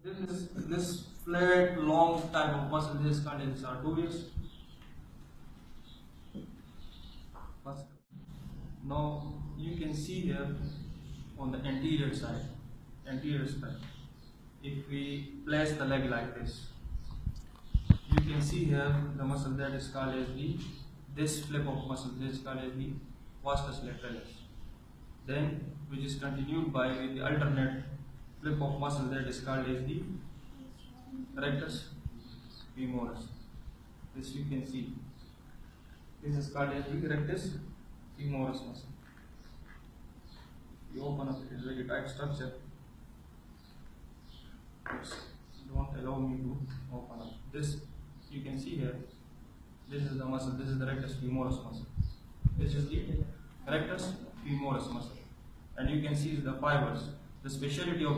This flat, long type of muscle is called as sartorius. Now you can see here on the anterior side, if we place the leg like this, you can see here the muscle that is called as this flip of muscle, this is called as the vastus lateralis. Then which is continued by the alternate flip of muscle that is called as the rectus femoris. This you can see. This is called as the rectus femoris muscle. You open up, it is very tight structure. Don't allow me to open up. This you can see here. This is the muscle. This is the rectus femoris muscle. This is the rectus femoris muscle, and you can see the fibers. The speciality of